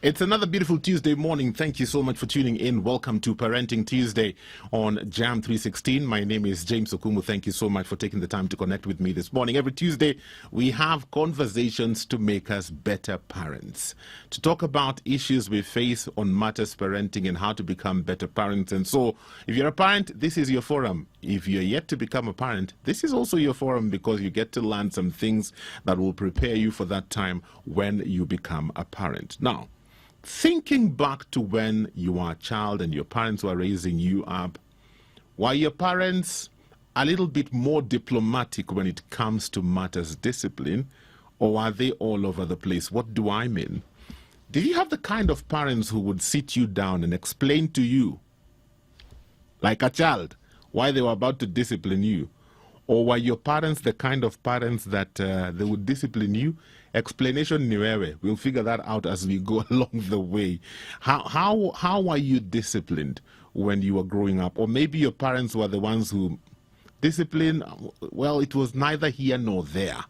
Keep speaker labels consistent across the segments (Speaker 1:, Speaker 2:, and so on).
Speaker 1: It's another beautiful Tuesday morning. Thank you so much for tuning in. Welcome to Parenting Tuesday on Jam 316. My name is James Okumu. Thank you so much for taking the time to connect with me this morning. Every Tuesday, we have conversations to make us better parents, to talk about issues we face on matters parenting and how to become better parents. And so, if you're a parent, this is your forum. If you're yet to become a parent, this is also your forum because you get to learn some things that will prepare you for that time when you become a parent. Now, thinking back to when you were a child and your parents were raising you up, were your parents a little bit more diplomatic when it comes to matters discipline, or are they all over the place? What do I mean? Did you have the kind of parents who would sit you down and explain to you, like a child, why they were about to discipline you? Or were your parents the kind of parents that they would discipline you? Explanation ni wewe. We'll figure that out as we go along the way. How were you disciplined when you were growing up? Or maybe your parents were the ones who discipline, well, it was neither here nor there.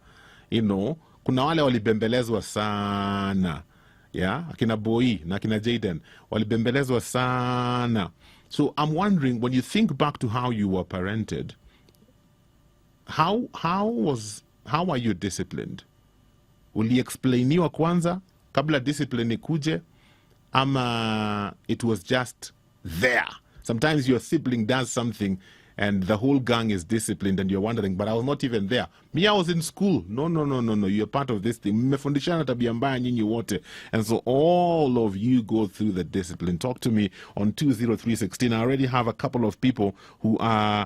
Speaker 1: You know, kuna wale walibembelezwa sana. Yeah, akina Boy na akina Jaden walibembelezwa sana. So I'm wondering, when you think back to how you were parented, how are you disciplined? Uliexplainiwa kwanza kabla discipline ikuje, ama it was just there? Sometimes your sibling does something and the whole gang is disciplined and you're wondering, but I was not even there. Me, I was in school. No. You're part of this thing. Mmefundishana tabia mbaya nyinyi wote. And so all of you go through the discipline. Talk to me on 20316. I already have a couple of people who are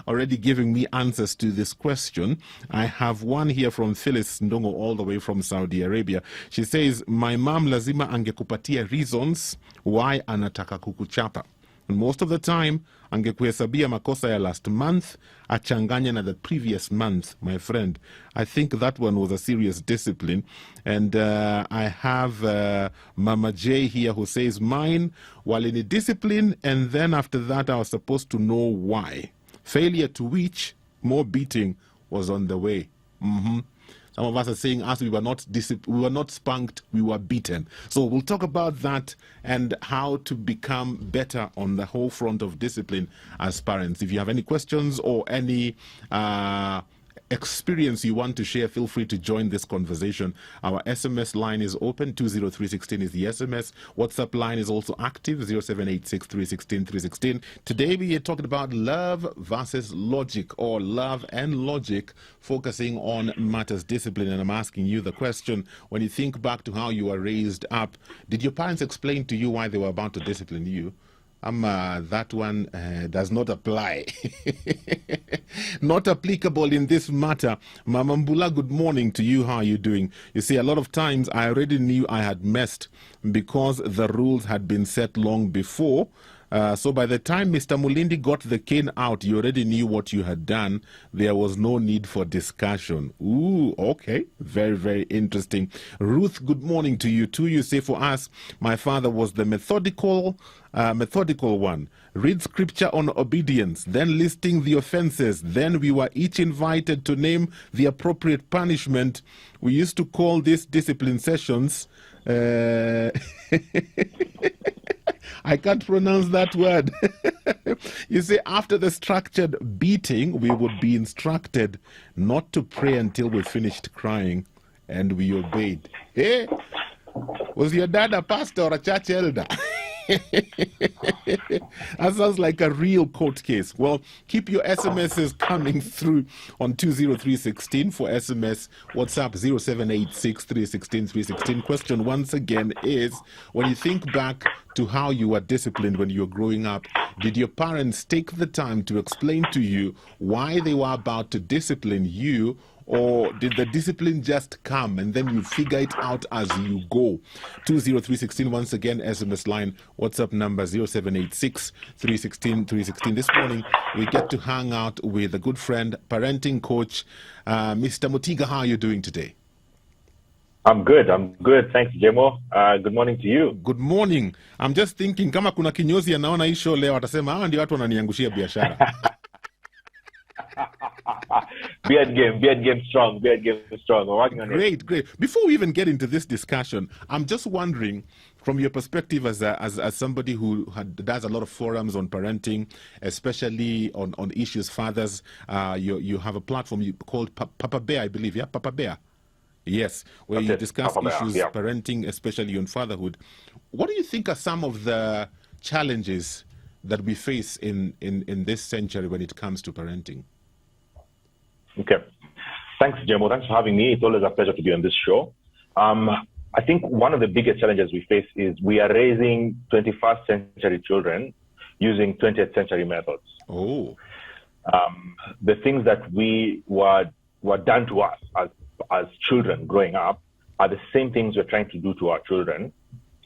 Speaker 1: already giving me answers to this question. I have one here from Phyllis Ndongo all the way from Saudi Arabia. She says, my mom lazima angekupatia reasons why anataka kukuchapa. And most of the time, angekuhesabia makosa ya last month, achanganya na the previous month, my friend. I think that one was a serious discipline. And I have Mama J here who says, mine, walini discipline, and then after that I was supposed to know why. Failure to which, more beating was on the way. Some of us are saying us we were not spanked, we were beaten. So we'll talk about that and how to become better on the whole front of discipline as parents. If you have any questions or any experience you want to share, feel free to join this conversation. Our SMS line is open. 20316 is the SMS. WhatsApp line is also active. 0786 316 316. Today we are talking about love versus logic, or love and logic, focusing on matters discipline. And I'm asking you the question, when you think back to how you were raised up, did your parents explain to you why they were about to discipline you? That one does not apply. Not applicable in this matter. Mama Mbula, good morning to you. How are you doing? You see, a lot of times I already knew I had messed because the rules had been set long before. So by the time Mr. Mulindi got the cane out, you already knew what you had done. There was no need for discussion. Ooh, okay. Very, very interesting. Ruth, good morning to you too. You say, for us, my father was the methodical one. Read scripture on obedience, then listing the offenses. Then we were each invited to name the appropriate punishment. We used to call these discipline sessions. I can't pronounce that word. You see, after the structured beating, we would be instructed not to pray until we finished crying, and we obeyed. Hey, was your dad a pastor or a church elder? That sounds like a real court case. Well, keep your SMSs coming through on 20316 for SMS. WhatsApp 0786 316 316. Question once again is, when you think back to how you were disciplined when you were growing up, did your parents take the time to explain to you why they were about to discipline you? Or did the discipline just come and then you figure it out as you go? 20316, once again, SMS line, WhatsApp number 0786 316 316. This morning, we get to hang out with a good friend, parenting coach, Mr. Mutiga. How are you doing today?
Speaker 2: I'm good. Thanks, Jemo. Good morning to you.
Speaker 1: Good morning. I'm just thinking, kama kuna kinyozi anaona hii show leo, atasema, ndio watu wananiangushia biashara.
Speaker 2: Beard game strong. Beard game strong. We're working on it.
Speaker 1: Great. Before we even get into this discussion, I'm just wondering, from your perspective as somebody who does a lot of forums on parenting, especially on issues fathers, you have a platform called Papa Bear, I believe, yeah? Papa Bear. Yes, where you discuss issues parenting, especially on fatherhood. What do you think are some of the challenges that we face in this century when it comes to parenting?
Speaker 2: Okay. Thanks, Jemo. Thanks for having me. It's always a pleasure to be on this show. I think one of the biggest challenges we face is we are raising 21st century children using 20th century methods.
Speaker 1: Oh.
Speaker 2: The things that were done to us as children growing up are the same things we're trying to do to our children.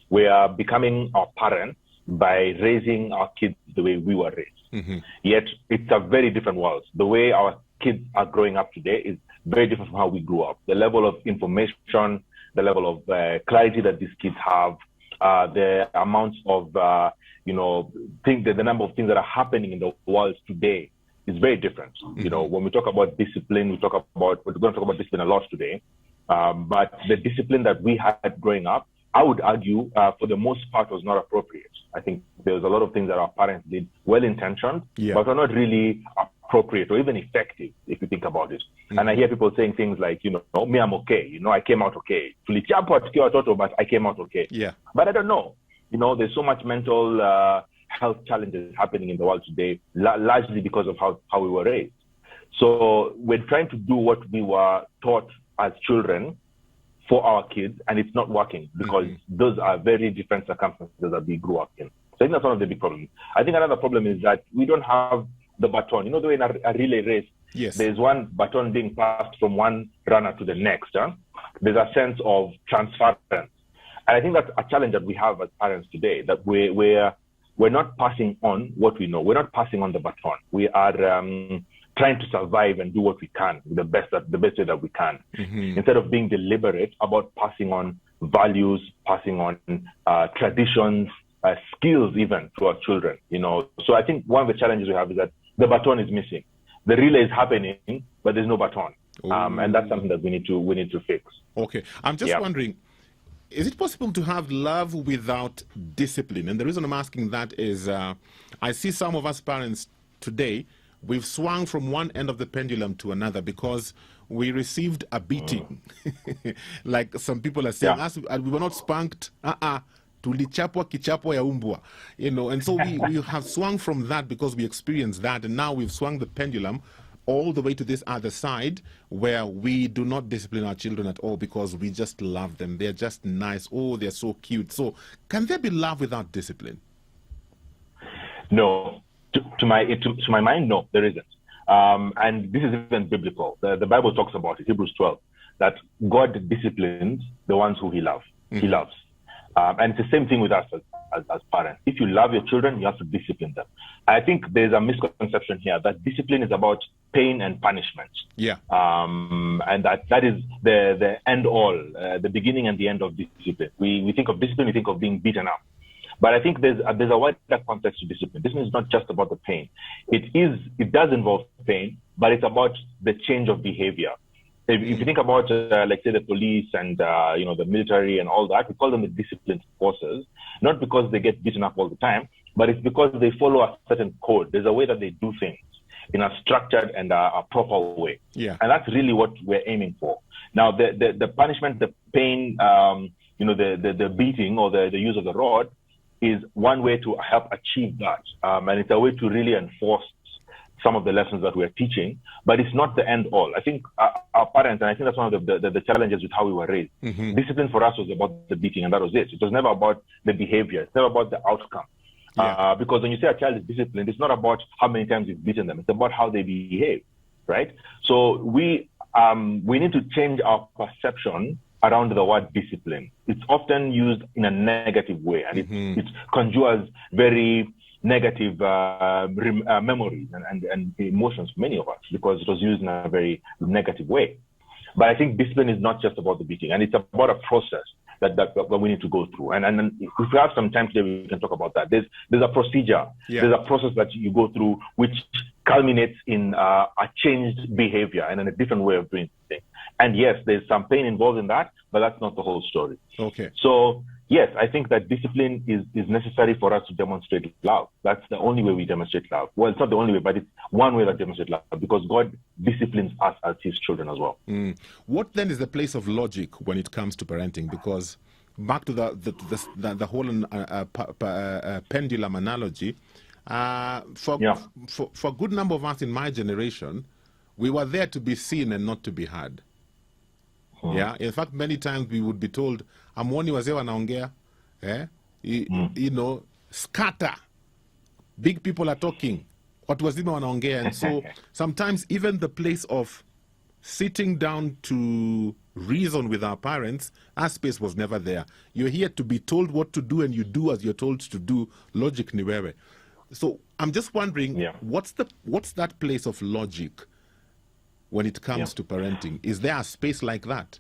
Speaker 2: We are becoming our parents by raising our kids the way we were raised.
Speaker 1: Mm-hmm.
Speaker 2: Yet it's a very different world. The way our kids are growing up today is very different from how we grew up. The level of information, the level of clarity that these kids have, the amounts of, the number of things that are happening in the world today is very different.
Speaker 1: Mm-hmm.
Speaker 2: When we talk about discipline, we're going to talk about discipline a lot today. But the discipline that we had growing up, I would argue, for the most part, was not appropriate. I think there was a lot of things that our parents did well-intentioned, but are not really appropriate or even effective, if you think about it. Mm-hmm. And I hear people saying things like, me, I'm okay. I came out okay. But I came out okay.
Speaker 1: Yeah.
Speaker 2: But I don't know. There's so much mental health challenges happening in the world today, largely because of how we were raised. So we're trying to do what we were taught as children for our kids, and it's not working because those are very different circumstances that we grew up in. So I think that's one of the big problems. I think another problem is that we don't have the baton. The way in a relay race, there's one baton being passed from one runner to the next. There's a sense of transference. And I think that's a challenge that we have as parents today, that we're not passing on what we know. We're not passing on the baton. We are trying to survive and do what we can, the best way that we can, instead of being deliberate about passing on values, passing on traditions, skills even to our children. So I think one of the challenges we have is that the baton is missing. The relay is happening, but there's no baton, and that's something that we need to fix.
Speaker 1: Okay, I'm just wondering, is it possible to have love without discipline? And the reason I'm asking that is I see some of us parents today, we've swung from one end of the pendulum to another because we received a beating. Like some people are saying, we were not spanked. Tulichapwa kichapwa ya umbwa. And so we have swung from that because we experienced that, and now we've swung the pendulum all the way to this other side where we do not discipline our children at all because we just love them. They're just nice. Oh, they're so cute. So can there be love without discipline?
Speaker 2: No. To my mind, no, there isn't. And this is even biblical. The Bible talks about it, Hebrews 12, that God disciplines the ones who he loves. He loves. And it's the same thing with us as parents. If you love your children, you have to discipline them. I think there's a misconception here that discipline is about pain and punishment. Yeah. And that is the end all, the beginning and the end of discipline. We think of discipline, we think of being beaten up. But I think there's a wider context to discipline. Discipline is not just about the pain. It does involve pain, but it's about the change of behavior. If you think about, like, say, the police and, the military and all that, we call them the disciplined forces, not because they get beaten up all the time, but it's because they follow a certain code. There's a way that they do things in a structured and a proper way. Yeah. And that's really what we're aiming for. Now, the punishment, the pain, the beating or the use of the rod is one way to help achieve that. And it's a way to really enforce some of the lessons that we're teaching, but it's not the end all. I think our parents, and I think that's one of the challenges with how we were raised. Discipline for us was about the beating, and that was it. It was never about the behavior. It's never about the outcome. Yeah. Because when you say a child is disciplined, it's not about how many times you've beaten them. It's about how they behave, right? So we need to change our perception around the word discipline. It's often used in a negative way, and it conjures very negative memories and emotions for many of us because it was used in a very negative way. But I think discipline is not just about the beating, and it's about a process that we need to go through. And if we have some time today, we can talk about that. There's a procedure. Yeah. There's a process that you go through which culminates in a changed behavior and in a different way of doing things. And yes, there's some pain involved in that, but that's not the whole story.
Speaker 1: Okay.
Speaker 2: So yes, I think that discipline is necessary for us to demonstrate love. That's the only way we demonstrate love. Well, it's not the only way, but it's one way that demonstrates love, because God disciplines us as his children as well.
Speaker 1: What then is the place of logic when it comes to parenting? Because back to the whole pendulum analogy, for a good number of us in my generation, we were there to be seen and not to be heard. Yeah. In fact, many times we would be told, "Amwoni wazee wanaongea, you know, scatter. Big people are talking. Watu wazima wanaongea." And so sometimes even the place of sitting down to reason with our parents, our space was never there. You're here to be told what to do, and you do as you're told to do. Logic ni wewe. So I'm just wondering, what's that place of logic when it comes to parenting? Is there a space like that?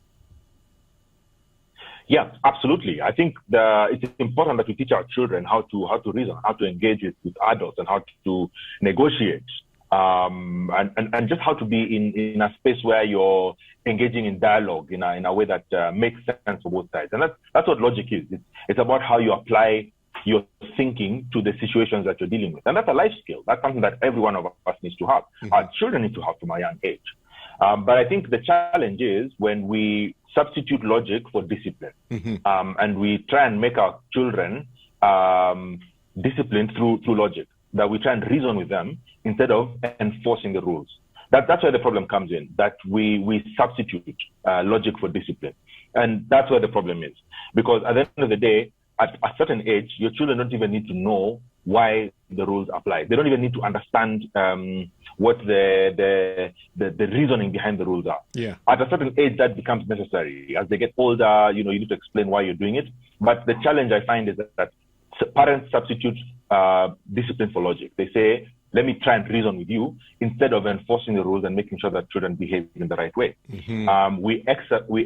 Speaker 2: Yeah, absolutely. I think it's important that we teach our children how to reason, how to engage with adults, and how to negotiate, and just how to be in a space where you're engaging in dialogue in a way that makes sense for both sides. And that's what logic is. It's about how you apply your thinking to the situations that you're dealing with. And that's a life skill. That's something that every one of us needs to have. Our children need to have from a young age. But I think the challenge is when we substitute logic for discipline, and we try and make our children disciplined through logic, that we try and reason with them instead of enforcing the rules. That's where the problem comes in, that we substitute logic for discipline. And that's where the problem is. Because at the end of the day, at a certain age, your children don't even need to know why the rules apply. They don't even need to understand what the reasoning behind the rules are.
Speaker 1: Yeah.
Speaker 2: At a certain age, that becomes necessary. As they get older, you need to explain why you're doing it. But the challenge I find is that parents substitute discipline for logic. They say, let me try and reason with you, instead of enforcing the rules and making sure that children behave in the right way. We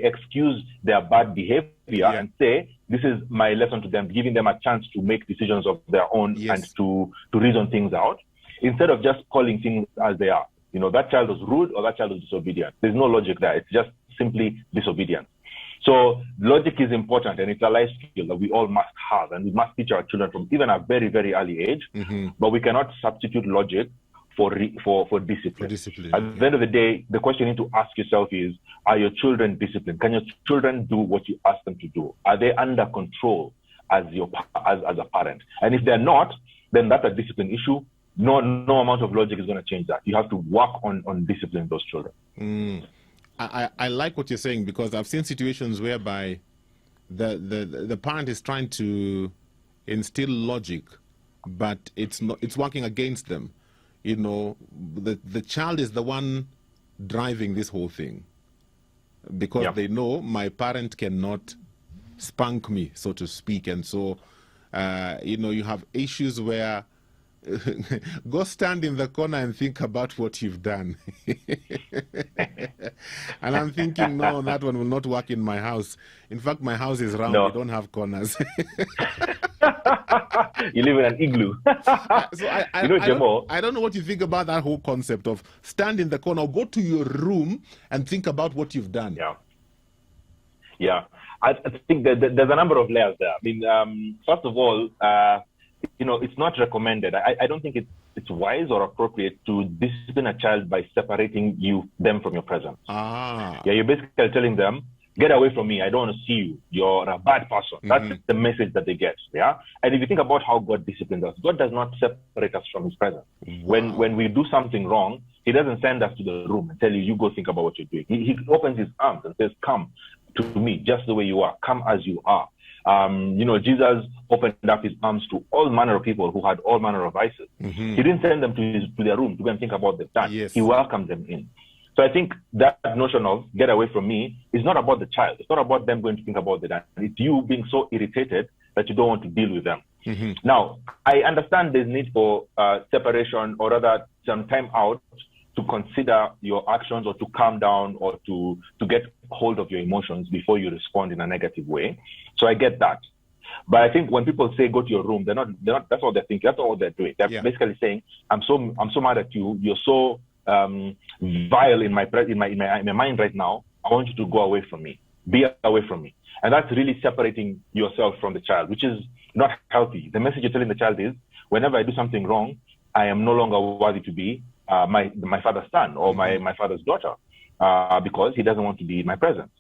Speaker 2: excuse their bad behavior and say, this is my lesson to them, giving them a chance to make decisions of their own and to reason things out, instead of just calling things as they are. That child was rude or that child was disobedient. There's no logic there. It's just simply disobedience. So logic is important, and it's a life skill that we all must have, and we must teach our children from even a very, very early age. But we cannot substitute logic for discipline. At the end of the day, the question you need to ask yourself is, are your children disciplined? Can your children do what you ask them to do? Are they under control as a parent? And if they're not, then that's a discipline issue. No amount of logic is going to change that. You have to work on disciplining those children.
Speaker 1: I like what you're saying, because I've seen situations whereby the parent is trying to instill logic, but it's working against them. The child is the one driving this whole thing, because they know my parent cannot spank me, so to speak. And so, you have issues where go stand in the corner and think about what you've done. And I'm thinking, no, that one will not work in my house. In fact, my house is round. We don't have corners.
Speaker 2: You live in an igloo.
Speaker 1: So I don't know what you think about that whole concept of stand in the corner, or go to your room and think about what you've done.
Speaker 2: Yeah. I think that there's a number of layers there. I mean, first of all, it's not recommended. I don't think it's wise or appropriate to discipline a child by separating them from your presence. You're basically telling them, get away from me. I don't want to see you. You're a bad person. That's the message that they get. Yeah. And if you think about how God disciplines us, God does not separate us from his presence. When we do something wrong, he doesn't send us to the room and tell you go think about what you're doing. He opens his arms and says, come to me just the way you are. Come as you are. Jesus opened up his arms to all manner of people who had all manner of vices. He didn't send them to their room to go and think about the done. He welcomed them in. So I think that notion of get away from me is not about the child. It's not about them going to think about the done. It's you being so irritated that you don't want to deal with them. Now, I understand there's need for separation, or rather some time out to consider your actions, or to calm down, or to get hold of your emotions before you respond in a negative way. So I get that. But I think when people say go to your room, they're not. That's what they're thinking. That's not what they're doing. They're basically saying, I'm so mad at you. You're so vile in my mind right now. I want you to go away from me. Be away from me. And that's really separating yourself from the child, which is not healthy. The message you're telling the child is, whenever I do something wrong, I am no longer worthy to be my father's son or my father's daughter, because he doesn't want to be in my presence.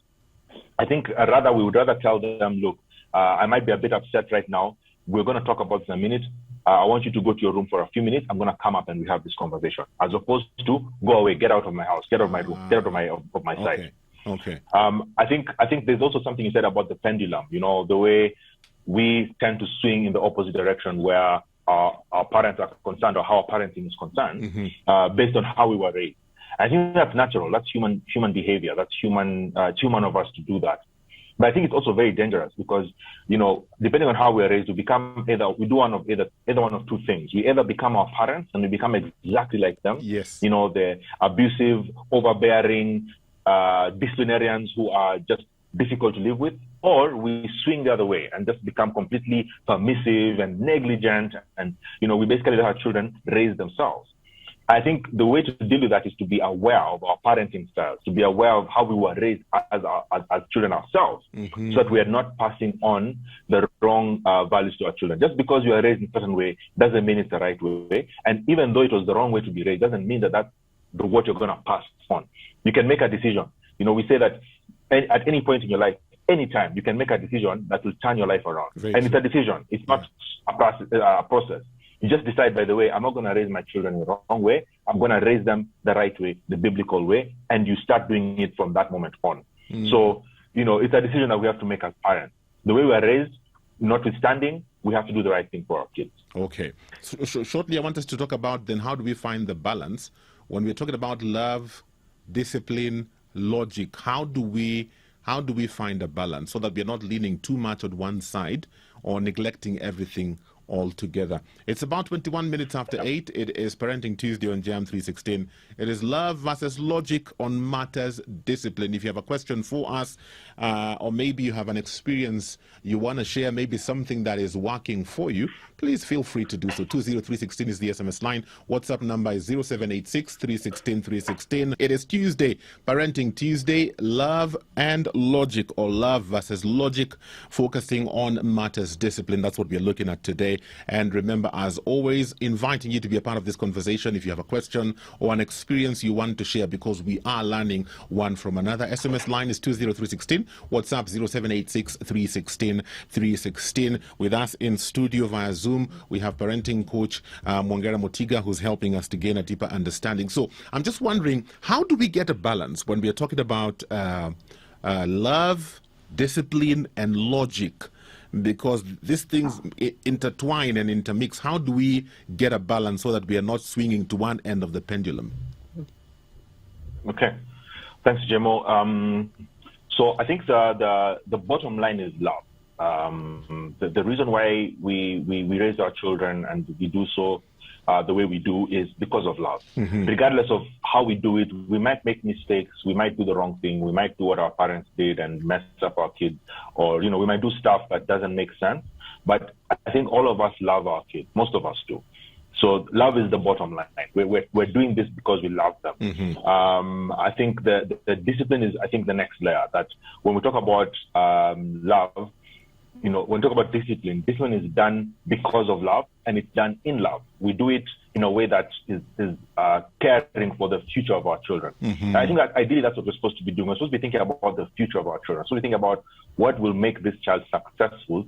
Speaker 2: I think we would rather tell them, look, I might be a bit upset right now. We're going to talk about this in a minute. I want you to go to your room for a few minutes. I'm going to come up and we have this conversation, as opposed to go away, get out of my house, get out of my room, get out of my sight.
Speaker 1: Okay.
Speaker 2: I think there's also something you said about the pendulum. The way we tend to swing in the opposite direction, where our parents are concerned, or how our parenting is concerned, based on how we were raised. I think that's natural. That's human behavior. That's human. It's human of us to do that. But I think it's also very dangerous because, depending on how we're raised, we become we do one of two things. We either become our parents and we become exactly like them.
Speaker 1: Yes.
Speaker 2: The abusive, overbearing disciplinarians who are just difficult to live with, or we swing the other way and just become completely permissive and negligent, and we basically let our children raise themselves. I think the way to deal with that is to be aware of our parenting styles, to be aware of how we were raised as children ourselves, so that we are not passing on the wrong values to our children. Just because you are raised in a certain way doesn't mean it's the right way. And even though it was the wrong way to be raised, doesn't mean that that's what you're going to pass on. You can make a decision. We say that at any point in your life, anytime, you can make a decision that will turn your life around. It's a decision. It's not a process. You just decide, by the way, I'm not going to raise my children in the wrong way. I'm going to raise them the right way, the biblical way, and you start doing it from that moment on. So, it's a decision that we have to make as parents. The way we are raised, notwithstanding, we have to do the right thing for our kids.
Speaker 1: Okay. So shortly, I want us to talk about then how do we find the balance when we're talking about love, discipline, logic. How do we find a balance so that we're not leaning too much on one side or neglecting everything altogether? It's about 21 minutes after 8. It is Parenting Tuesday on Jam 316. It is love versus logic on matters discipline. If you have a question for us, or maybe you have an experience you want to share, maybe something that is working for you, please feel free to do so. 20316 is the SMS line. WhatsApp number is 0786 316 316. It is Tuesday, Parenting Tuesday, love and logic, or love versus logic, focusing on matters discipline. That's what we're looking at today. And remember, as always, inviting you to be a part of this conversation if you have a question or an experience you want to share, because we are learning one from another. SMS line is 20316. WhatsApp 0786 316 316. With us in studio via Zoom, we have parenting coach Mwangera Motiga, who's helping us to gain a deeper understanding. So I'm just wondering, how do we get a balance when we are talking about love, discipline, and logic? Because these things intertwine and intermix. How do we get a balance so that we are not swinging to one end of the pendulum?
Speaker 2: Okay. Thanks, Jemo. So I think the bottom line is love. The reason why we raise our children and we do so the way we do is because of love. Regardless of how we do it, we might make mistakes, we might do the wrong thing, we might do what our parents did and mess up our kids, or we might do stuff that doesn't make sense. But I think all of us love our kids. Most of us do. So love is the bottom line. We're doing this because we love them. I think the discipline is, the next layer. That when we talk about love, when we talk about discipline is done because of love, and it's done in love. We do it in a way that is caring for the future of our children. And I think that ideally that's what we're supposed to be doing. We're supposed to be thinking about the future of our children. So we think about what will make this child successful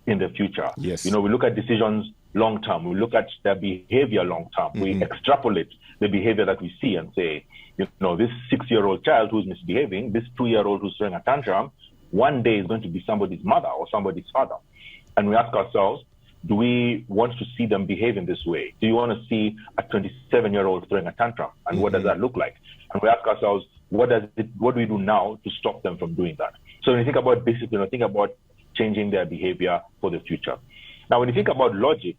Speaker 2: in the future.
Speaker 1: Yes.
Speaker 2: We look at decisions long term. We look at their behavior long term. We extrapolate the behavior that we see and say, this 6-year-old child who's misbehaving, this 2-year-old who's throwing a tantrum, one day is going to be somebody's mother or somebody's father. And we ask ourselves, do we want to see them behave in this way? Do you want to see a 27-year-old throwing a tantrum? And what does that look like? And we ask ourselves, what do we do now to stop them from doing that? So when you think about discipline, think about changing their behavior for the future. Now, when you think about logic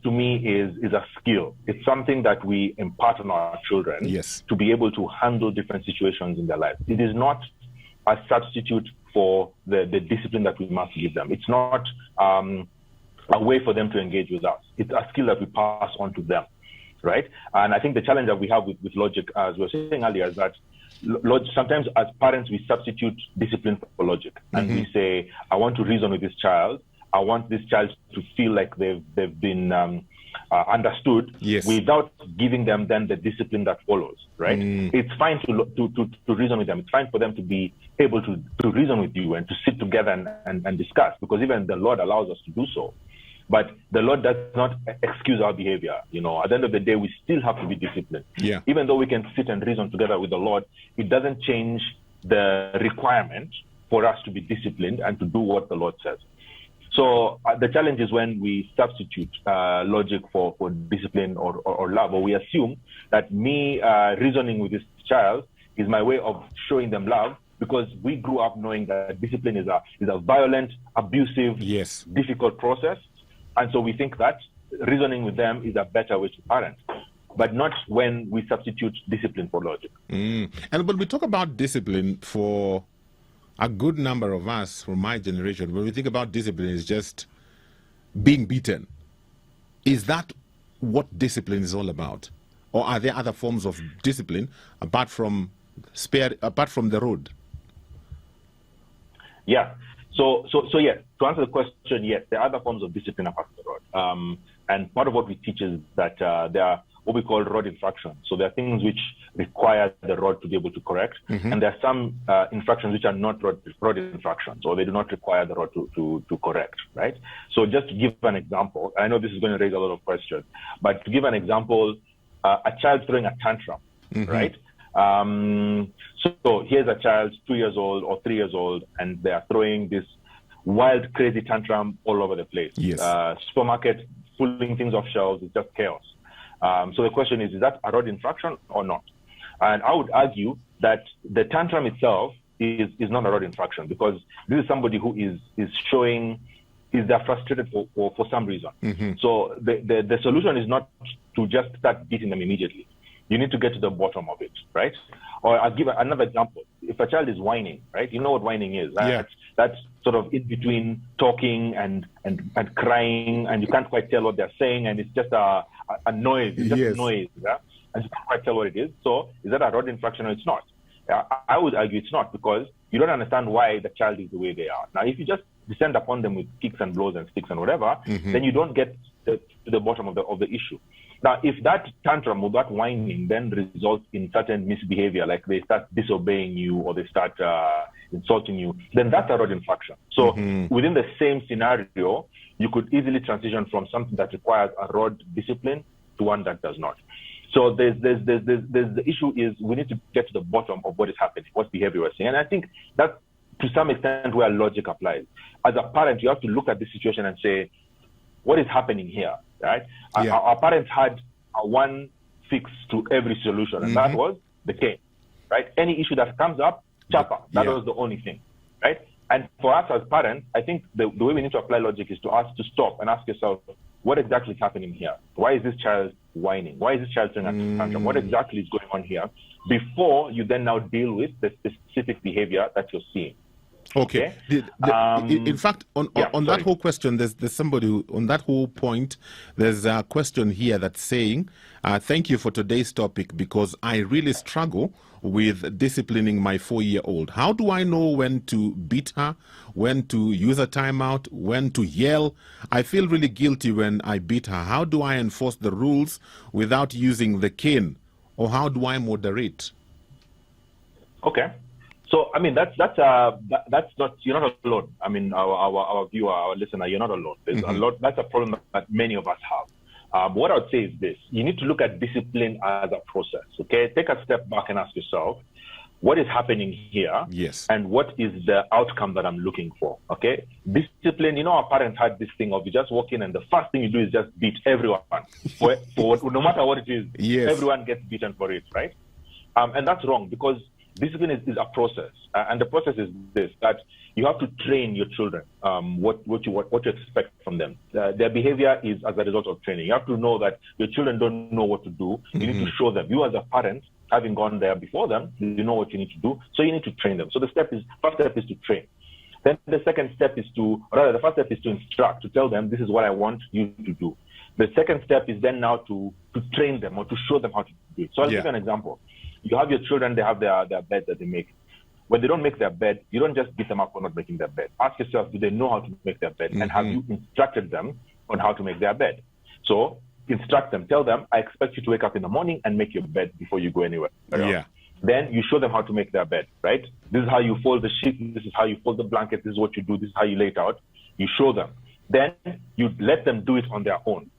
Speaker 2: to me is a skill. It's something that we impart on our children to be able to handle different situations in their lives. It is not a substitute for the discipline that we must give them. It's not a way for them to engage with us. It's a skill that we pass on to them, right? And I think the challenge that we have with logic, as we were saying earlier, is that sometimes as parents, we substitute discipline for logic. And we say, I want to reason with this child. I want this child to feel like they've been understood, without giving them then the discipline that follows, right? It's fine to reason with them. It's fine for them to be able to reason with you and to sit together and discuss, because even the Lord allows us to do so. But the Lord does not excuse our behavior. At the end of the day, we still have to be disciplined.
Speaker 1: Yeah.
Speaker 2: Even though we can sit and reason together with the Lord, it doesn't change the requirement for us to be disciplined and to do what the Lord says. So the challenge is when we substitute logic for discipline or love, or we assume that me reasoning with this child is my way of showing them love, because we grew up knowing that discipline is a violent, abusive, difficult process. And so we think that reasoning with them is a better way to parent, but not when we substitute discipline for logic.
Speaker 1: And when we talk about discipline, for a good number of us from my generation, when we think about discipline, it's just being beaten. Is that what discipline is all about? Or are there other forms of discipline apart from the road?
Speaker 2: Yeah. So yes, to answer the question, yes, there are other forms of discipline apart from the rod. And part of what we teach is that there are what we call rod infractions. So there are things which require the rod to be able to correct, and there are some infractions which are not rod infractions, or they do not require the rod to correct, right? So just to give an example, I know this is going to raise a lot of questions, but to give an example, a child throwing a tantrum, right? So here's a child 2 years old or 3 years old, and they are throwing this wild, crazy tantrum all over the place. Supermarket, pulling things off shelves, it's just chaos. So the question is that a rod infraction or not? And I would argue that the tantrum itself is not a rod infraction, because this is somebody who is showing they're frustrated for some reason. So the solution is not to just start beating them immediately. You need to get to the bottom of it, right? Or I'll give another example. If a child is whining, right? You know what whining is. That's sort of in between talking and crying, and you can't quite tell what they're saying, and it's just a noise. It's just a noise, yeah? And you can't quite tell what it is. So is that a rod infraction or it's not? I would argue it's not, because you don't understand why the child is the way they are. Now, if you just descend upon them with kicks and blows and sticks and whatever, then you don't get to the bottom of the issue. Now, if that tantrum or that whining then results in certain misbehavior, like they start disobeying you or they start insulting you, then that's a rod infraction. So within the same scenario, you could easily transition from something that requires a rod discipline to one that does not. So there's the issue is we need to get to the bottom of what is happening, what behavior we're seeing. And I think that's to some extent where logic applies. As a parent, you have to look at the situation and say, what is happening here, right? Our parents had a one fix to every solution, and that was the cane, right? Any issue that comes up, chopper. That was the only thing, right? And for us as parents, I think the way we need to apply logic is to stop and ask yourself, what exactly is happening here? Why is this child whining? Why is this child throwing a tantrum? What exactly is going on here? Before you then now deal with the specific behavior that you're seeing.
Speaker 1: Okay. In fact, on that whole question, there's somebody who, on that whole point, there's a question here that's saying, thank you for today's topic, because I really struggle with disciplining my 4-year-old. How do I know when to beat her, when to use a timeout, when to yell? I feel really guilty when I beat her. How do I enforce the rules without using the cane? Or how do I moderate?
Speaker 2: Okay. So, I mean, that's not, you're not alone. I mean, our viewer, our listener, you're not alone. There's a lot, that's a problem that many of us have. What I would say is this: you need to look at discipline as a process, okay? Take a step back and ask yourself, what is happening here?
Speaker 1: Yes.
Speaker 2: And what is the outcome that I'm looking for, okay? Discipline, our parents had this thing of you just walk in and the first thing you do is just beat everyone. for no matter what it is, everyone gets beaten for it, right? And that's wrong, because discipline is a process, and the process is this: that you have to train your children what you expect from them. Their behavior is as a result of training. You have to know that your children don't know what to do. You need to show them. You as a parent having gone there before them, you know what you need to do. So you need to train them. So the first step is to train. Then the second step is the first step is to instruct, to tell them, this is what I want you to do. The second step is then now to train them or to show them how to do it. So I'll give you an example. You have your children, they have their bed that they make. When they don't make their bed, you don't just beat them up for not making their bed. Ask yourself, do they know how to make their bed? And have you instructed them on how to make their bed? So instruct them. Tell them, I expect you to wake up in the morning and make your bed before you go anywhere.
Speaker 1: Yeah.
Speaker 2: Then you show them how to make their bed, right? This is how you fold the sheet. This is how you fold the blanket. This is what you do. This is how you lay it out. You show them. Then you let them do it on their own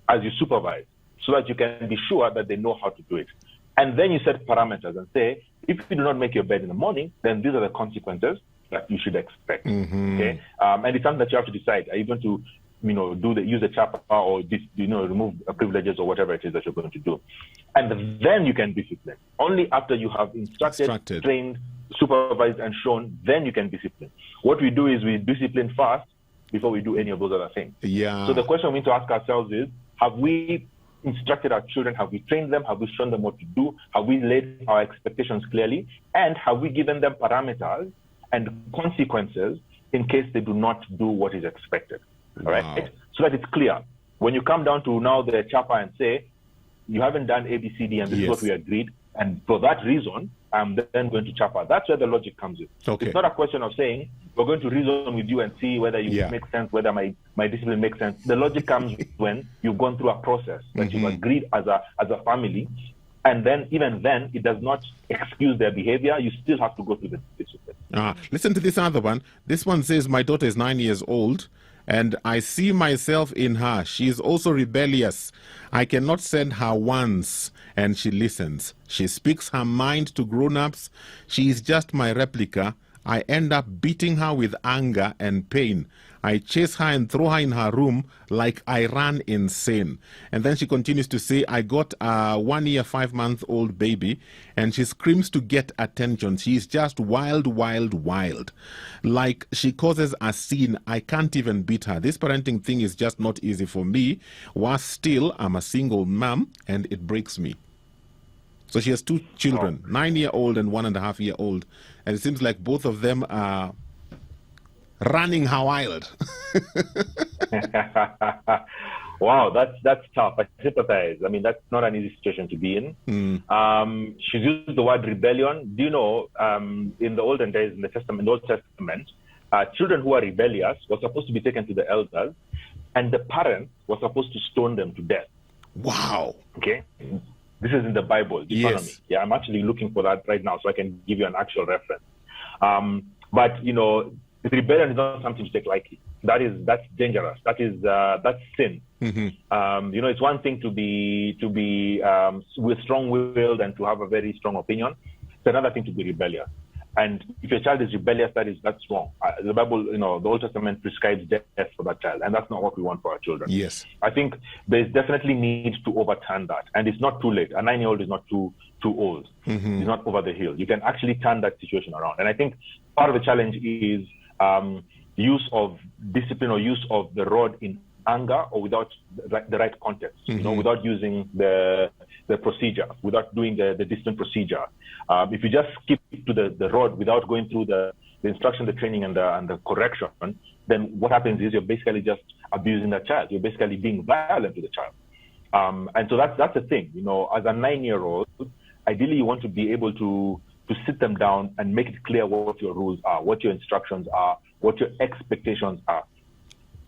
Speaker 2: as you supervise so that you can be sure that they know how to do it. And then you set parameters and say, if you do not make your bed in the morning, then these are the consequences that you should expect. Okay, and it's something that you have to decide. Are you going to, use the chapter or remove privileges or whatever it is that you're going to do? And then you can discipline. Only after you have instructed, trained, supervised, and shown, then you can discipline. What we do is we discipline first before we do any of those other things.
Speaker 1: Yeah.
Speaker 2: So the question we need to ask ourselves is, have we instructed our children? Have we trained them? Have we shown them what to do? Have we laid our expectations clearly? And have we given them parameters and consequences in case they do not do what is expected? All right? So that it's clear. When you come down to now the chapter and say, you haven't done A, B, C, D, and this is what we agreed, and for that reason, I'm then going to chapter. That's where the logic comes in.
Speaker 1: Okay.
Speaker 2: It's not a question of saying, we're going to reason with you and see whether you make sense, whether my discipline makes sense. The logic comes when you've gone through a process that you've agreed as a family, and then even then, it does not excuse their behavior. You still have to go through the discipline.
Speaker 1: Listen to this other one. This one says, my daughter is 9 years old, and I see myself in her. She is also rebellious. I cannot send her once, and she listens. She speaks her mind to grown-ups. She is just my replica. I end up beating her with anger and pain. I chase her and throw her in her room like I ran insane. And then she continues to say, I got a 1 year, 5 month old baby, and she screams to get attention. She is just wild, wild, wild. Like she causes a scene. I can't even beat her. This parenting thing is just not easy for me. Worse still, I'm a single mom, and it breaks me. So she has 2 children, 9-year-old and 1.5-year-old. And it seems like both of them are running her wild.
Speaker 2: Wow, that's tough. I sympathize. I mean, that's not an easy situation to be in. She's used the word rebellion. Do you know, in the olden days, in the Old Testament, children who are rebellious were supposed to be taken to the elders, and the parents were supposed to stone them to death.
Speaker 1: Wow.
Speaker 2: Okay. This is in the Bible, Deuteronomy.
Speaker 1: Yes.
Speaker 2: Yeah, I'm actually looking for that right now so I can give you an actual reference. But rebellion is not something to take lightly. That's dangerous. That's sin. It's one thing to be with strong-willed and to have a very strong opinion. It's another thing to be rebellious. And if your child is rebellious, that's wrong. The Bible, the Old Testament prescribes death for that child, and that's not what we want for our children.
Speaker 1: Yes.
Speaker 2: I think there's definitely need to overturn that, and it's not too late. A 9-year-old is not too old. He's not over the hill. You can actually turn that situation around. And I think part of the challenge is use of discipline or use of the rod in anger or without the right context, without using the procedure, without doing the discipline procedure. If you just skip to the rod without going through the instruction, the training, and the correction, then what happens is you're basically just abusing that child. You're basically being violent to the child. And so that's the thing. As a 9-year-old, ideally you want to be able to sit them down and make it clear what your rules are, what your instructions are, what your expectations are.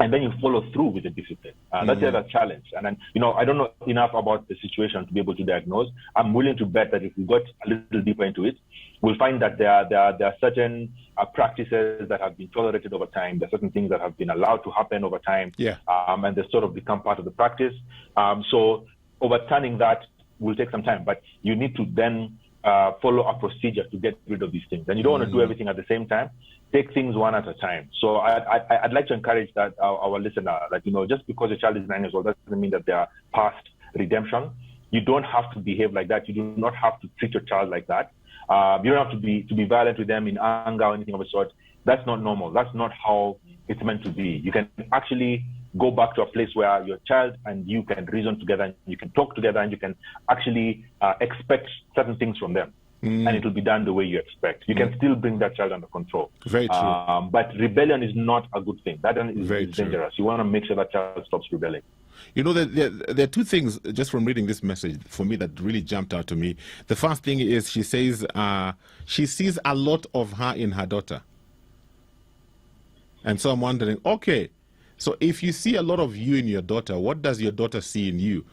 Speaker 2: And then you follow through with the discipline. That's the other challenge. And then, I don't know enough about the situation to be able to diagnose. I'm willing to bet that if we got a little deeper into it, we'll find that there are certain practices that have been tolerated over time. There are certain things that have been allowed to happen over time.
Speaker 1: Yeah.
Speaker 2: And they sort of become part of the practice. So overturning that will take some time, but you need to then follow a procedure to get rid of these things. And you don't want to do everything at the same time. Take things one at a time. So I'd like to encourage that our listener, just because your child is 9 years old, doesn't mean that they are past redemption. You don't have to behave like that. You do not have to treat your child like that. You don't have to be violent with them in anger or anything of the sort. That's not normal. That's not how it's meant to be. You can actually go back to a place where your child and you can reason together, and you can talk together, and you can actually expect certain things from them. And it will be done the way you expect. You can still bring that child under control.
Speaker 1: Very true.
Speaker 2: But rebellion is not a good thing. That is dangerous. You want to make sure that child stops rebelling.
Speaker 1: You know, there are two things just from reading this message for me that really jumped out to me. The first thing is she says she sees a lot of her in her daughter. And so I'm wondering, okay, so if you see a lot of you in your daughter, what does your daughter see in you?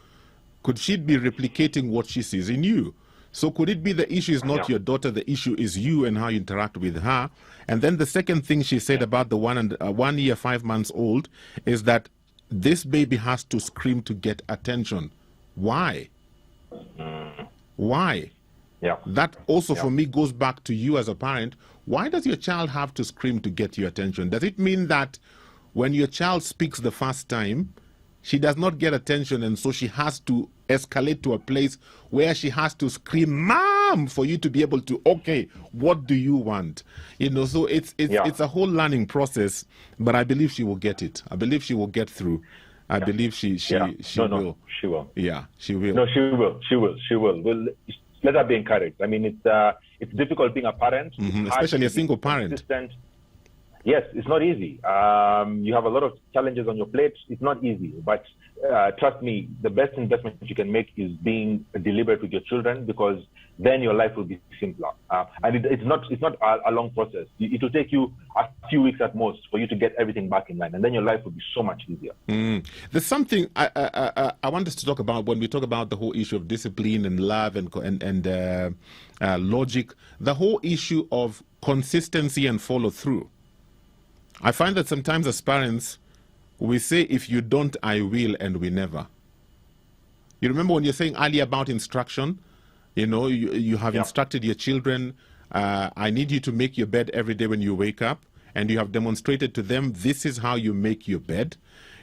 Speaker 1: Could she be replicating what she sees in you? So could it be the issue is not your daughter, the issue is you and how you interact with her? And then the second thing she said about the 1 year, 5 months old is that this baby has to scream to get attention. Why? Why?
Speaker 2: Yeah.
Speaker 1: That also for me goes back to you as a parent. Why does your child have to scream to get your attention? Does it mean that when your child speaks the first time, she does not get attention, and so she has to escalate to a place where she has to scream, "Mom," for you to be able to, okay, what do you want? You know, so it's a whole learning process, but I believe she will get it. I believe she will get through. I believe she will.
Speaker 2: She will.
Speaker 1: Yeah, she will.
Speaker 2: No, she will. Well, let her be encouraged. I mean, it's difficult being a parent,
Speaker 1: especially a single parent.
Speaker 2: Consistent. Yes, it's not easy. You have a lot of challenges on your plate. It's not easy, but trust me, the best investment you can make is being deliberate with your children, because then your life will be simpler. And it's not a long process. It will take you a few weeks at most for you to get everything back in line, and then your life will be so much easier.
Speaker 1: There's something I want us to talk about when we talk about the whole issue of discipline and love and logic. The whole issue of consistency and follow through. I find that sometimes as parents, we say, if you don't, I will, and we never. You remember when you're saying earlier about instruction, you know, you have instructed your children, I need you to make your bed every day when you wake up, and you have demonstrated to them, this is how you make your bed,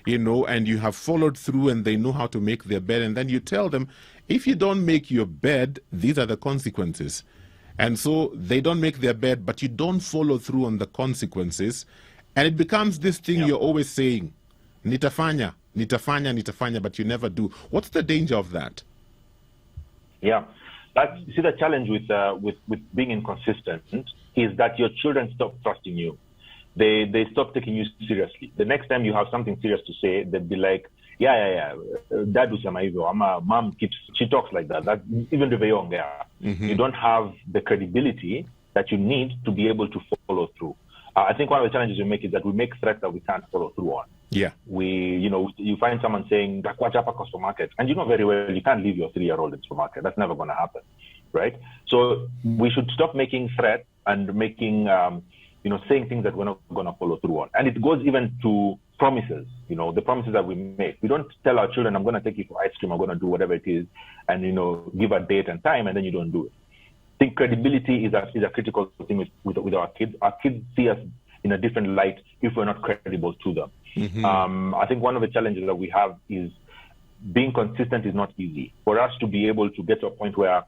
Speaker 1: you know, and you have followed through and they know how to make their bed, and then you tell them, if you don't make your bed, these are the consequences. And so they don't make their bed, but you don't follow through on the consequences. And it becomes this thing you're always saying, nitafanya, but you never do. What's the danger of that?
Speaker 2: Yeah, see, the challenge with being inconsistent is that your children stop trusting you. They stop taking you seriously. The next time you have something serious to say, they'll be like, yeah, Dad husema hivyo, ama mom she talks like that. That even you don't have the credibility that you need to be able to follow through. I think one of the challenges we make is that we make threats that we can't follow through on.
Speaker 1: Yeah.
Speaker 2: You find someone saying, "Dakwacha supermarket," and you know very well you can't leave your 3-year-old in supermarket. That's never going to happen, right? So we should stop making threats and making, saying things that we're not going to follow through on. And it goes even to promises. The promises that we make. We don't tell our children, "I'm going to take you for ice cream. I'm going to do whatever it is," and give a date and time, and then you don't do it. I think credibility is a critical thing with our kids. Our kids see us in a different light if we're not credible to them. I think one of the challenges that we have is being consistent is not easy. For us to be able to get to a point where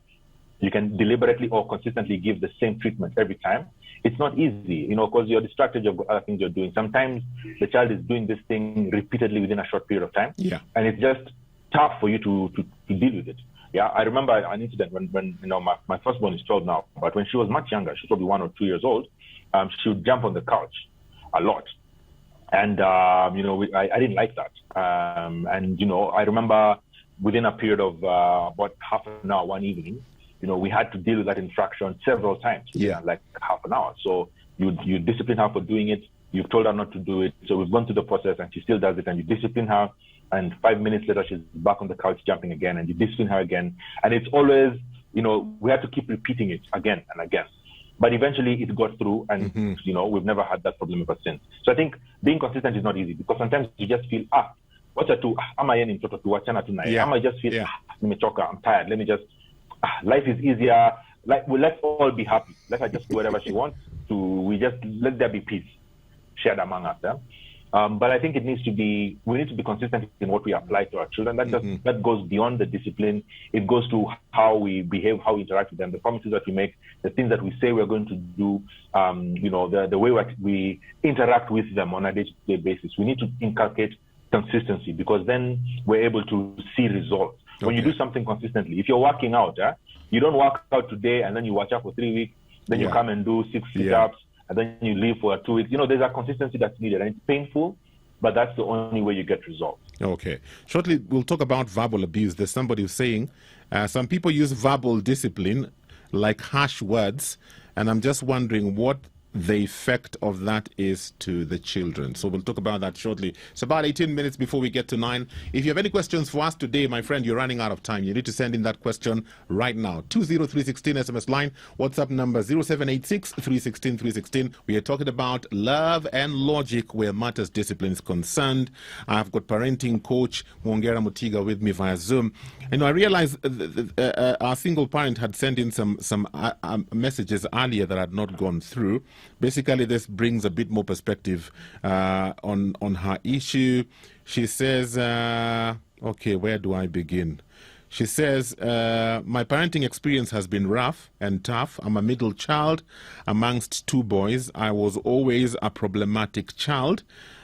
Speaker 2: you can deliberately or consistently give the same treatment every time, it's not easy, because you're distracted, you've got other things you're doing. Sometimes the child is doing this thing repeatedly within a short period of time, and it's just tough for you to deal with it. Yeah, I remember an incident when my firstborn is 12 now, but when she was much younger, she was probably 1 or 2 years old, she would jump on the couch a lot. And, I didn't like that. I remember within a period of about half an hour one evening, we had to deal with that infraction several times, like half an hour. So you discipline her for doing it. You've told her not to do it. So we've gone through the process and she still does it, and you discipline her. And 5 minutes later, she's back on the couch jumping again, and you discipline her again. And it's always, we have to keep repeating it again and again. But eventually it got through, and, we've never had that problem ever since. So I think being consistent is not easy, because sometimes you just feel, wacha tu, ama yeye ni mtoto tu, wachana tu naye. Ama just feel, nimechoka, I'm tired. Let me just, life is easier. Let's all be happy. Let her just do whatever she wants. Let there be peace shared among us. Yeah? But I think we need to be consistent in what we apply to our children. That goes beyond the discipline. It goes to how we behave, how we interact with them, the promises that we make, the things that we say we're going to do, the way we interact with them on a day-to-day basis. We need to inculcate consistency, because then we're able to see results. When you do something consistently, if you're working out, you don't work out today and then you watch out for 3 weeks, then you come and do 6 sit-ups, and then you leave for 2 weeks. There's a consistency that's needed, and it's painful, but that's the only way you get results.
Speaker 1: Okay. Shortly, we'll talk about verbal abuse. There's somebody who's saying some people use verbal discipline like harsh words, and I'm just wondering what the effect of that is to the children. So we'll talk about that shortly. It's about 18 minutes before we get to 9. If you have any questions for us today, my friend, you're running out of time. You need to send in that question right now. 20316 SMS line, WhatsApp number 0786 316 316. We are talking about love and logic where matters discipline is concerned. I've got parenting coach Mwongera Mutiga with me via Zoom. I realized our single parent had sent in some messages earlier that had not gone through. Basically, this brings a bit more perspective on her issue. She says, okay, where do I begin? She says, my parenting experience has been rough and tough. I'm a middle child amongst 2 boys. I was always a problematic child.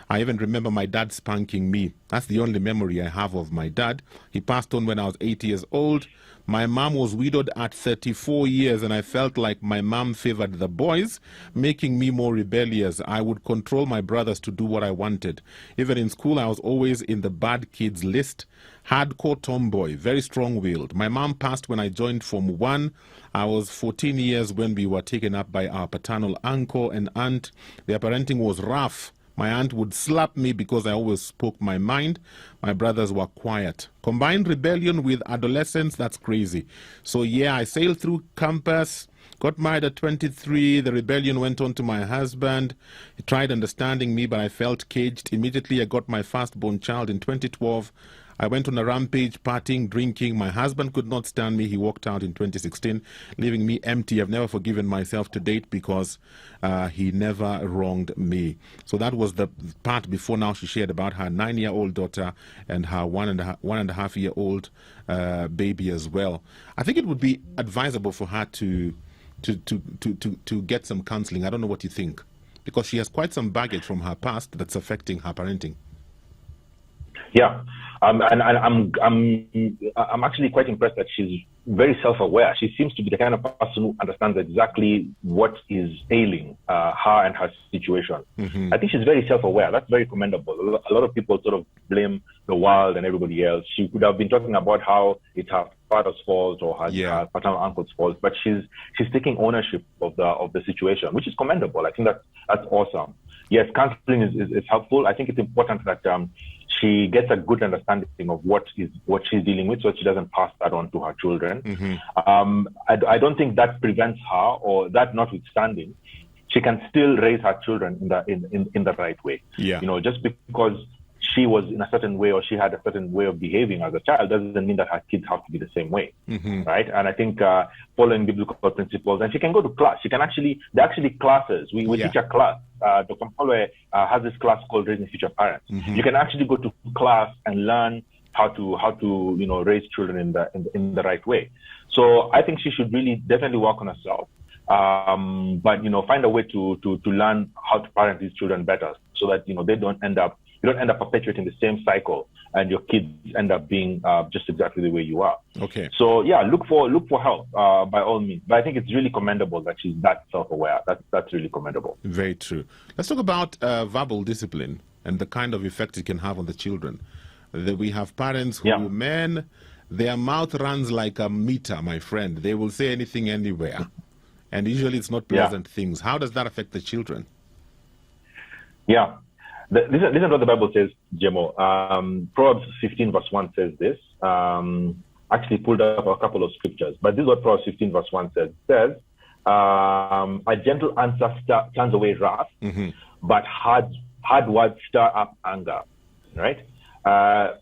Speaker 1: I even remember my dad spanking me. That's the only memory I have of my dad. He passed on when I was 8 years old. My mom was widowed at 34 years, and I felt like my mom favored the boys, making me more rebellious. I would control my brothers to do what I wanted. Even in school, I was always in the bad kids list. Hardcore tomboy, very strong-willed. My mom passed when I joined Form 1. I was 14 years when we were taken up by our paternal uncle and aunt. Their parenting was rough. My aunt would slap me because I always spoke my mind. My brothers were quiet. Combined rebellion with adolescence, that's crazy. So yeah, I sailed through campus, got married at 23. The rebellion went on to my husband. He tried understanding me, but I felt caged. Immediately, I got my firstborn child in 2012. I went on a rampage, partying, drinking. My husband could not stand me. He walked out in 2016, leaving me empty. I've never forgiven myself to date because he never wronged me. So that was the part before now she shared about her 9-year-old daughter and her one and a half year old baby as well. I think it would be advisable for her to get some counseling. I don't know what you think, because she has quite some baggage from her past that's affecting her parenting.
Speaker 2: Yeah. And I'm actually quite impressed that she's very self-aware. She seems to be the kind of person who understands exactly what is ailing her and her situation. Mm-hmm. I think she's very self-aware. That's very commendable. A lot of people sort of blame the world and everybody else. She could have been talking about how it's her father's fault or her paternal uncle's fault, but she's taking ownership of the situation, which is commendable. I think that's awesome. Yes, counseling is helpful. I think it's important that she gets a good understanding of what she's dealing with, so she doesn't pass that on to her children. Mm-hmm. I don't think that prevents her, or that notwithstanding, she can still raise her children in the right way. Yeah. Just because she was in a certain way or she had a certain way of behaving as a child doesn't mean that her kids have to be the same way, mm-hmm. right? And I think following biblical principles, and she can go to class. There are actually classes. We teach a class. Dr. Mpolwe has this class called Raising Future Parents. Mm-hmm. You can actually go to class and learn how to raise children in the right way. So I think she should really definitely work on herself. But find a way to learn how to parent these children better, so that you don't end up perpetuating the same cycle, and your kids end up being just exactly the way you are. Okay. So yeah, look for help by all means. But I think it's really commendable that she's that self-aware. That's really commendable.
Speaker 1: Very true. Let's talk about verbal discipline and the kind of effect it can have on the children. We have parents who, their mouth runs like a meter, my friend. They will say anything anywhere. And usually it's not pleasant things. How does that affect the children?
Speaker 2: Yeah. Listen to what the Bible says, Jemo. Proverbs 15 verse 1 says this. Actually pulled up a couple of scriptures, but this is what Proverbs 15 verse 1 says. It says, a gentle answer turns away wrath, mm-hmm. but hard words stir up anger, right?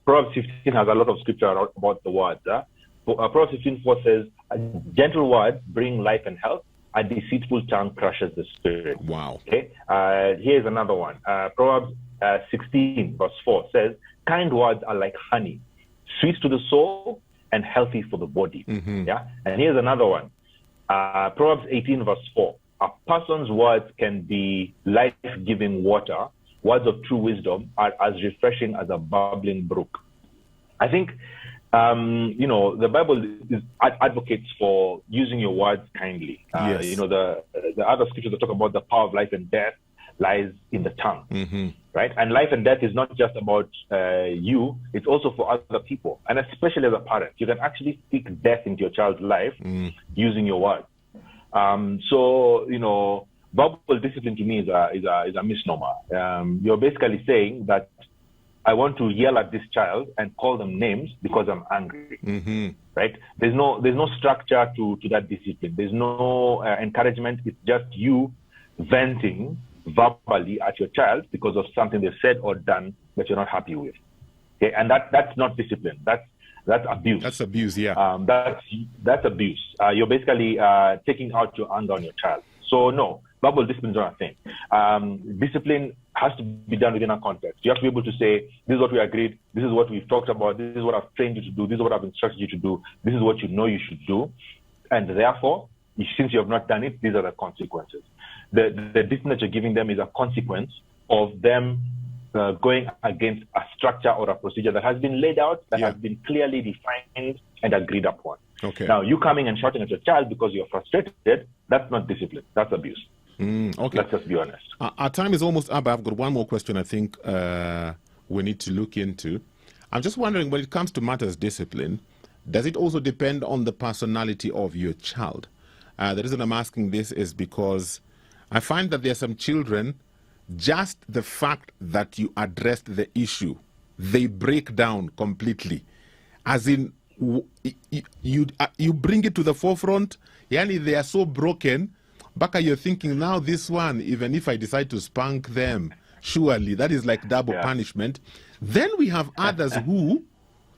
Speaker 2: Proverbs 15 has a lot of scripture about the words. Proverbs 15:4 says, gentle words bring life and health. A deceitful tongue crushes the spirit. Wow. Okay. Here's another one. Proverbs 16 verse 4 says, kind words are like honey, sweet to the soul and healthy for the body. Mm-hmm. Yeah. And here's another one. Proverbs 18 verse 4. A person's words can be life-giving water, words of true wisdom are as refreshing as a bubbling brook. I think, the Bible advocates for using your words kindly.
Speaker 1: Yes.
Speaker 2: The other scriptures that talk about the power of life and death lies in the tongue,
Speaker 1: Mm-hmm.
Speaker 2: right? And life and death is not just about you, it's also for other people. And especially as a parent, you can actually speak death into your child's life using your words. Verbal discipline to me is a misnomer. You're basically saying that I want to yell at this child and call them names because I'm angry, right? There's no structure to that discipline. There's no encouragement. It's just you venting verbally at your child because of something they've said or done that you're not happy with. Okay, and that's not discipline. That's abuse.
Speaker 1: That's abuse, yeah.
Speaker 2: That's abuse. You're basically taking out your anger on your child. So no, verbal discipline is not a thing. Discipline has to be done within a context. You have to be able to say, this is what we agreed, this is what we've talked about, this is what I've trained you to do, this is what I've instructed you to do, this is what you know you should do, and therefore, since you have not done it, these are the consequences. The discipline that you're giving them is a consequence of them going against a structure or a procedure that has been laid out, that has been clearly defined and agreed upon.
Speaker 1: Okay.
Speaker 2: Now, you coming and shouting at your child because you're frustrated, that's not discipline, that's abuse.
Speaker 1: Okay.
Speaker 2: Let's just be honest. Our
Speaker 1: time is almost up. I've got one more question I think we need to look into. I'm just wondering, when it comes to matters discipline, does it also depend on the personality of your child? The reason I'm asking this is because I find that there are some children, just the fact that you addressed the issue, they break down completely. As in, you bring it to the forefront, yani they are so broken, Baka, you're thinking, now this one, even if I decide to spank them, surely that is like double punishment. Then we have others who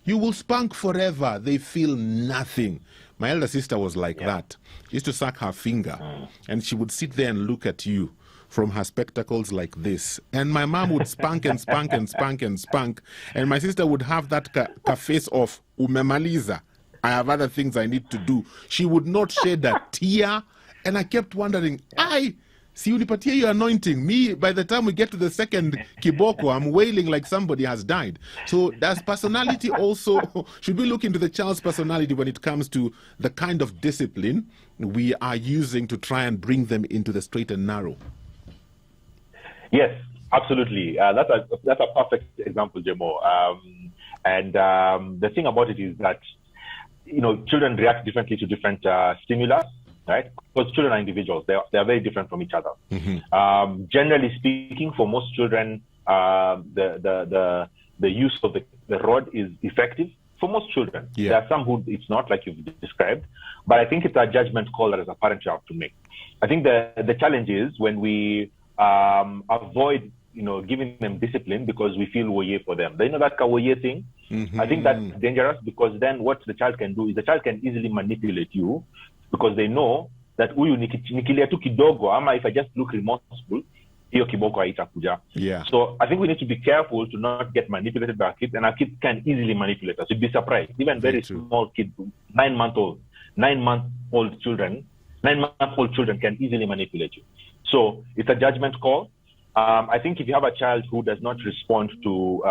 Speaker 1: you will spank forever. They feel nothing. My elder sister was like that. She used to suck her finger, and she would sit there and look at you from her spectacles like this. And my mom would spank and spank and spank and spank. And my sister would have that face of, umemaliza, I have other things I need to do. She would not shed a tear. And I kept wondering, see, unipatia your anointing. Me, by the time we get to the second kiboko, I'm wailing like somebody has died. So does personality also, should we look into the child's personality when it comes to the kind of discipline we are using to try and bring them into the straight and narrow?
Speaker 2: Yes, absolutely. That's a perfect example, Jemo. The thing about it is that, children react differently to different stimuli. Right? Because children are individuals. They are very different from each other. Generally speaking, for most children, the use of the rod is effective for most children. There are some who it's not, like you've described. But I think it's a judgment call that as a parent you have to make. I think the challenge is when we avoid giving them discipline because we feel woye for them. They know that woye thing. I think that's dangerous, because then what the child can do is the child can easily manipulate you, because they know that huyu nikilia tu kidogo, ama if I just look remorseful, hiyo kiboko haitakuja. So I think we need to be careful to not get manipulated by our kids, and our kids can easily manipulate us. You'd be surprised. Even very small kids, 9-month-old children can easily manipulate you. So it's a judgment call. I think if you have a child who does not respond to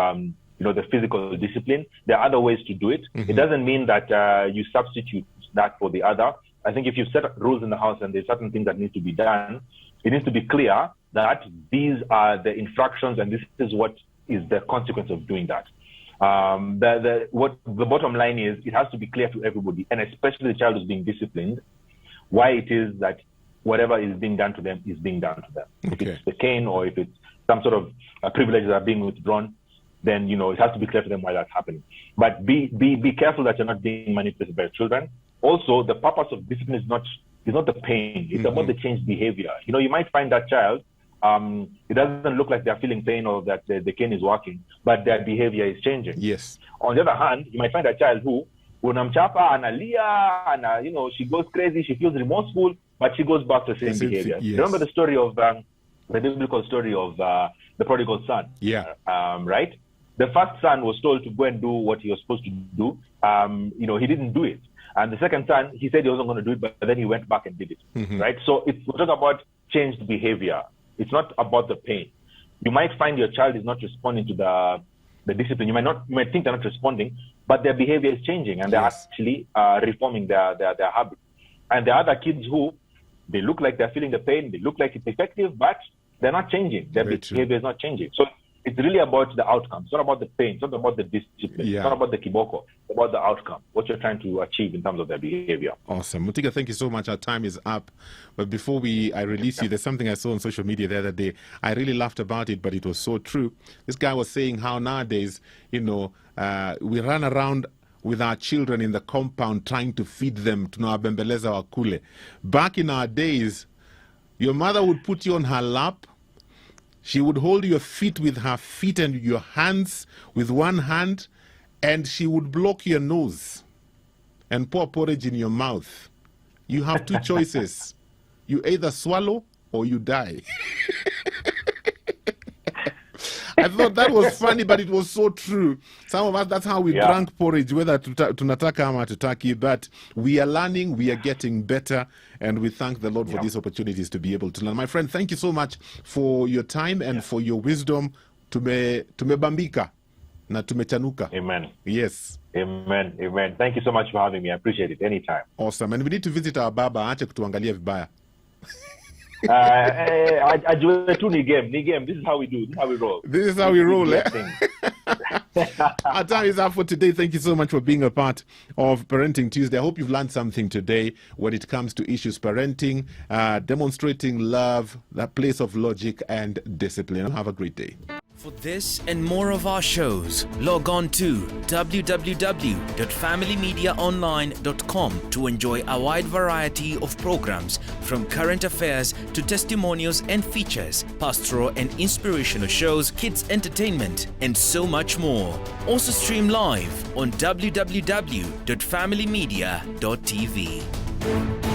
Speaker 2: the physical discipline, there are other ways to do it. It doesn't mean that you substitute that for the other. I think if you set rules in the house and there's certain things that need to be done, it needs to be clear that these are the infractions and this is what is the consequence of doing that. What the bottom line is, it has to be clear to everybody, and especially the child who's being disciplined, why it is that whatever is being done to them is being done to them. If it's the cane or if it's some sort of privileges are being withdrawn, then it has to be clear to them why that's happening. But be careful that you're not being manipulated by children. Also, the purpose of discipline is not the pain. It's about the changed behavior. You might find that child, it doesn't look like they're feeling pain or that the cane is working, but their behavior is changing.
Speaker 1: Yes.
Speaker 2: On the other hand, you might find a child who, unamchapa, analia, she goes crazy, she feels remorseful, but she goes back to the same behavior. Yes. Remember the story of the biblical story of the prodigal son? Right? The first son was told to go and do what he was supposed to do. He didn't do it. And the second son, he said he wasn't going to do it, but then he went back and did it. Right? So we're talking about changed behavior. It's not about the pain. you might find your child is not responding to the discipline. You might think they're not responding, but their behavior is changing and they're actually reforming their habits. And there are other kids who they look like they're feeling the pain, they look like it's effective, but they're not changing. Their behavior is not changing. So it's really about the outcome. It's not about the pain. It's not about the discipline. It's not about the kiboko. It's about the outcome, what you're trying to achieve in terms of their behavior.
Speaker 1: Awesome. Mutika, thank you so much. Our time is up. But before I release you, there's something I saw on social media the other day. I really laughed about it, but it was so true. This guy was saying how nowadays, we run around with our children in the compound trying to feed them to bembeleza wakule. Back in our days, your mother would put you on her lap. She would hold your feet with her feet and your hands with one hand, and she would block your nose and pour porridge in your mouth. You have two choices. You either swallow or you die. I thought that was funny, but it was so true. Some of us, that's how we drank porridge, whether tunataka ama tutaki, but we are learning, we are getting better, and we thank the Lord for these opportunities to be able to learn. My friend, thank you so much for your time and for your wisdom. Tumebambika na tumechanuka.
Speaker 2: Amen.
Speaker 1: Yes.
Speaker 2: Amen. Amen. Thank you so much for having me. I appreciate it. Anytime.
Speaker 1: Awesome. And we need to visit our baba. Aache kutuangalia vibaya.
Speaker 2: This is how we do. This is how we roll.
Speaker 1: This is how we roll. Our time is up for today. Thank you so much for being a part of Parenting Tuesday. I hope you've learned something today when it comes to issues parenting, demonstrating love, that place of logic and discipline. Have a great day.
Speaker 3: For this and more of our shows, log on to www.familymediaonline.com to enjoy a wide variety of programs from current affairs to testimonials and features, pastoral and inspirational shows, kids entertainment, and so much more. Also stream live on www.familymedia.tv.